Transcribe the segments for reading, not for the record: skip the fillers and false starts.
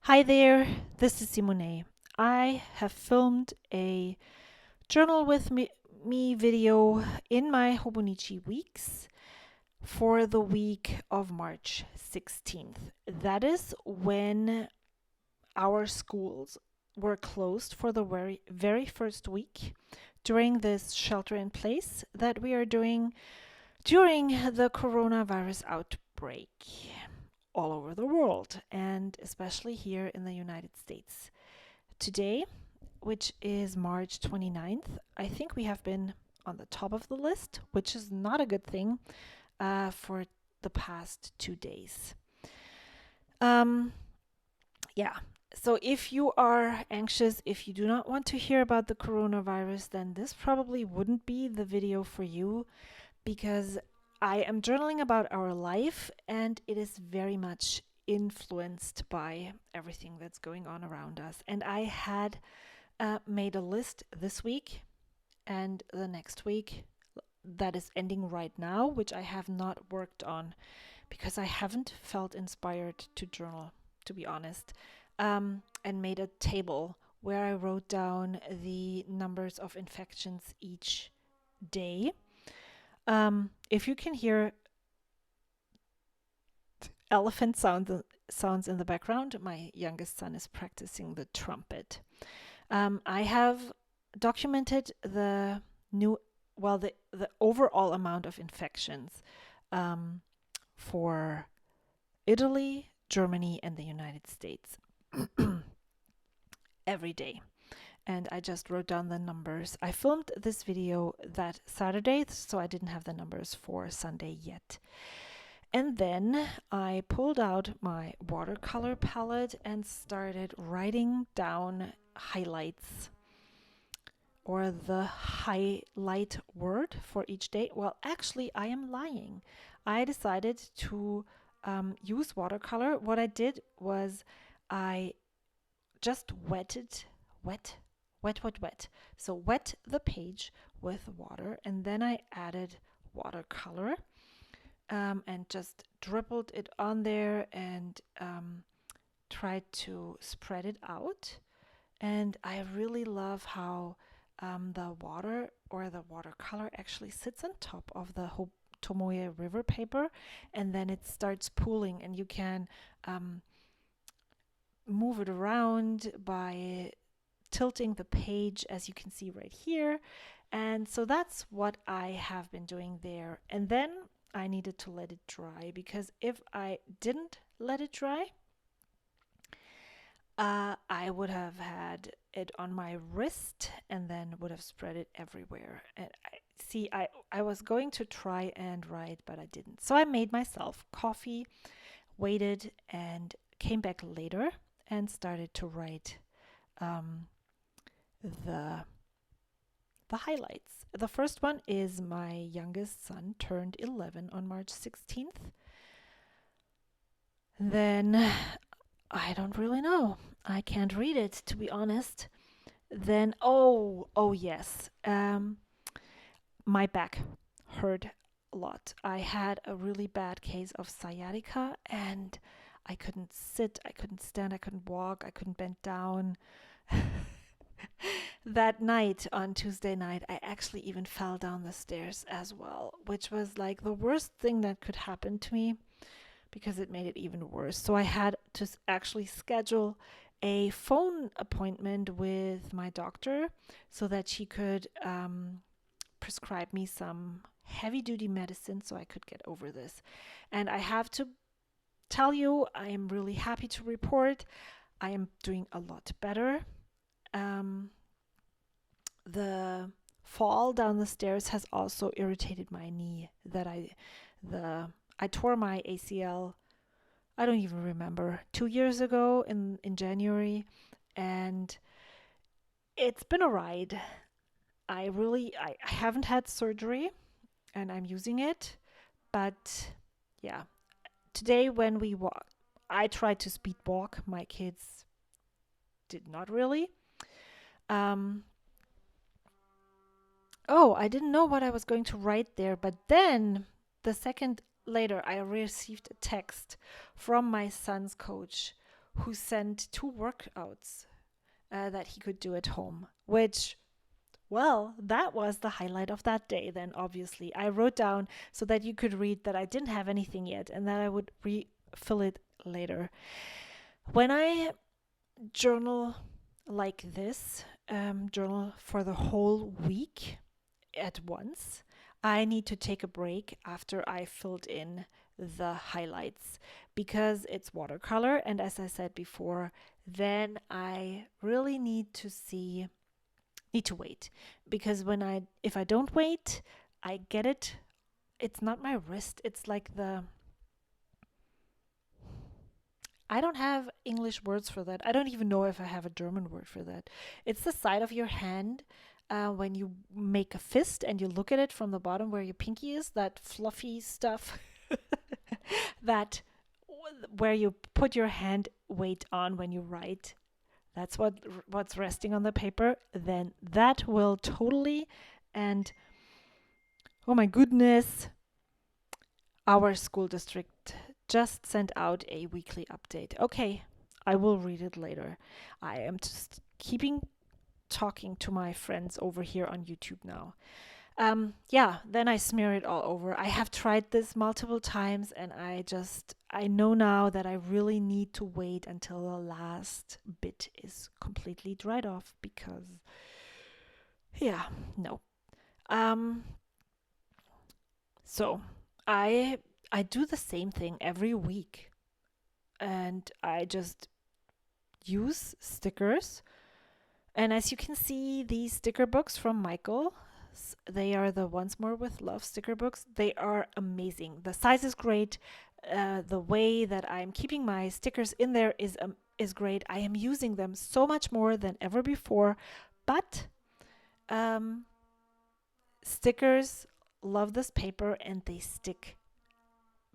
Hi there, this is Simone. I have filmed a journal with me video in my Hobonichi Weeks for the week of March 16th. That is when our schools were closed for the very first week during this shelter in place that we are doing during the coronavirus outbreak all over the world and especially here in the United States. Today, which is March 29th, I think we have been on the top of the list, which is not a good thing for the past 2 days. Yeah, so if you are anxious, if you do not want to hear about the coronavirus, then this probably wouldn't be the video for you because I am journaling about our life and it is very much influenced by everything that's going on around us. And I had made a list this week and the next week that is ending right now, which I have not worked on because I haven't felt inspired to journal, to be honest, and made a table where I wrote down the numbers of infections each day. If you can hear elephant sounds in the background, my youngest son is practicing the trumpet. I have documented the overall amount of infections for Italy, Germany, and the United States every day. And I just wrote down the numbers. I filmed this video that Saturday, so I didn't have the numbers for Sunday yet. And then I pulled out my watercolor palette and started writing down highlights or the highlight word for each day. Well, actually, I am lying. I decided to use watercolor. What I did was I just wet. So wet the page with water and then I added watercolor and just dribbled it on there and tried to spread it out. And I really love how the water or the watercolor actually sits on top of the Tomoe River paper and then it starts pooling and you can move it around by tilting the page, as you can see right here. And so that's what I have been doing there. And then I needed to let it dry because if I didn't let it dry, I would have had it on my wrist and then would have spread it everywhere. And I was going to try and write, but I didn't. So I made myself coffee, waited, and came back later and started to write the highlights. The first one is my youngest son turned 11 on March 16th. Then I don't really know. I can't read it, to be honest. Then oh yes, my back hurt a lot. I had a really bad case of sciatica and I couldn't sit, I couldn't stand, I couldn't walk, I couldn't bend down. That night on Tuesday night, I actually even fell down the stairs as well, which was like the worst thing that could happen to me because it made it even worse. So I had to actually schedule a phone appointment with my doctor so that she could prescribe me some heavy duty medicine so I could get over this. And I have to tell you, I am really happy to report I am doing a lot better. The fall down the stairs has also irritated my knee I tore my ACL, I don't even remember, 2 years ago in January, and it's been a ride. I haven't had surgery and I'm using it, but yeah. Today when we walk, I tried to speed walk. My kids did not really. I didn't know what I was going to write there, but then the second later I received a text from my son's coach who sent 2 workouts that he could do at home, which, well, that was the highlight of that day. Then obviously I wrote down so that you could read that I didn't have anything yet and that I would refill it later. When I journal like this, journal for the whole week at once, I need to take a break after I filled in the highlights because it's watercolor. And as I said before, then I really need to wait, because if I don't wait, I get it. It's not my wrist. It's like I don't have English words for that. I don't even know if I have a German word for that. It's the side of your hand when you make a fist and you look at it from the bottom where your pinky is, that fluffy stuff, that where you put your hand weight on when you write. That's what's resting on the paper. Then that will totally, and oh my goodness, our school district just sent out a weekly update. Okay, I will read it later. I am just keeping talking to my friends over here on YouTube now. Yeah, then I smear it all over. I have tried this multiple times and I know now that I really need to wait until the last bit is completely dried off because, yeah, no. So I do the same thing every week, and I just use stickers. And as you can see, these sticker books from Michael, they are the Once More with Love sticker books. They are amazing. The size is great. The way that I'm keeping my stickers in there is great. I am using them so much more than ever before. But stickers love this paper and they stick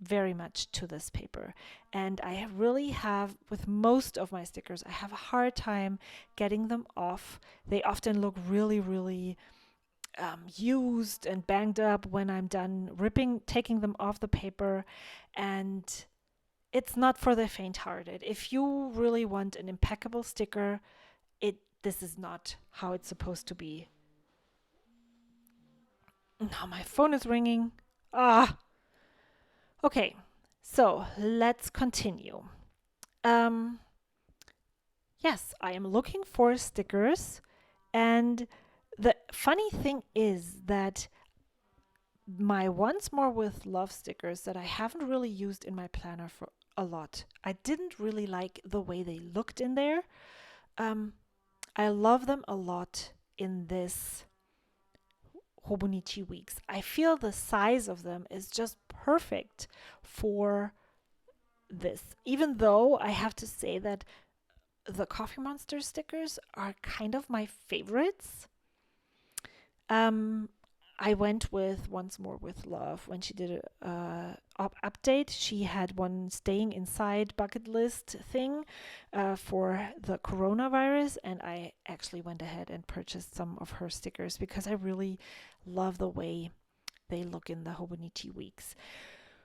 very much to this paper. And I really have, with most of my stickers, I have a hard time getting them off. They often look really, really used and banged up when I'm done taking them off the paper. And it's not for the faint-hearted. If you really want an impeccable sticker, this is not how it's supposed to be. Now my phone is ringing. Okay, so let's continue. Yes, I am looking for stickers, and the funny thing is that my Once More with Love stickers that I haven't really used in my planner for a lot. I didn't really like the way they looked in there. I love them a lot in this Hobonichi Weeks. I feel the size of them is just perfect for this, even though I have to say that the Coffee Monster stickers are kind of my favorites. I went with Once More with Love when she did a update. She had one staying inside bucket list thing for the coronavirus, and I actually went ahead and purchased some of her stickers because I really love the way they look in the Hobonichi Weeks.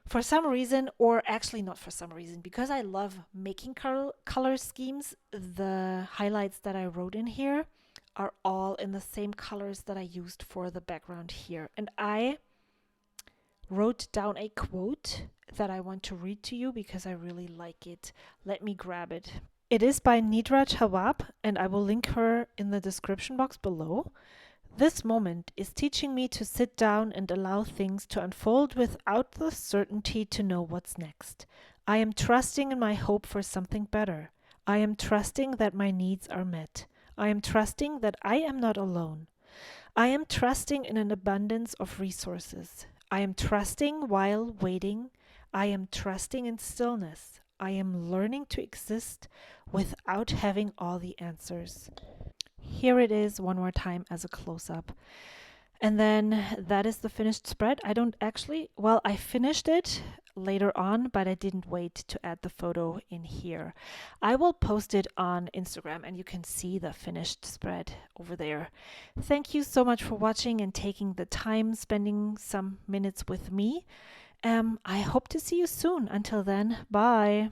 For some reason, or actually not for some reason, because I love making color schemes, the highlights that I wrote in here are all in the same colors that I used for the background here. And I wrote down a quote that I want to read to you because I really like it. Let me grab it. It is by Nidra Chawab, and I will link her in the description box below. This moment is teaching me to sit down and allow things to unfold without the certainty to know what's next. I am trusting in my hope for something better. I am trusting that my needs are met. I am trusting that I am not alone. I am trusting in an abundance of resources. I am trusting while waiting. I am trusting in stillness. I am learning to exist without having all the answers. Here it is one more time as a close-up. And then that is the finished spread. I finished it later on, but I didn't wait to add the photo in here. I will post it on Instagram and you can see the finished spread over there. Thank you so much for watching and taking the time, spending some minutes with me. I hope to see you soon. Until then, bye.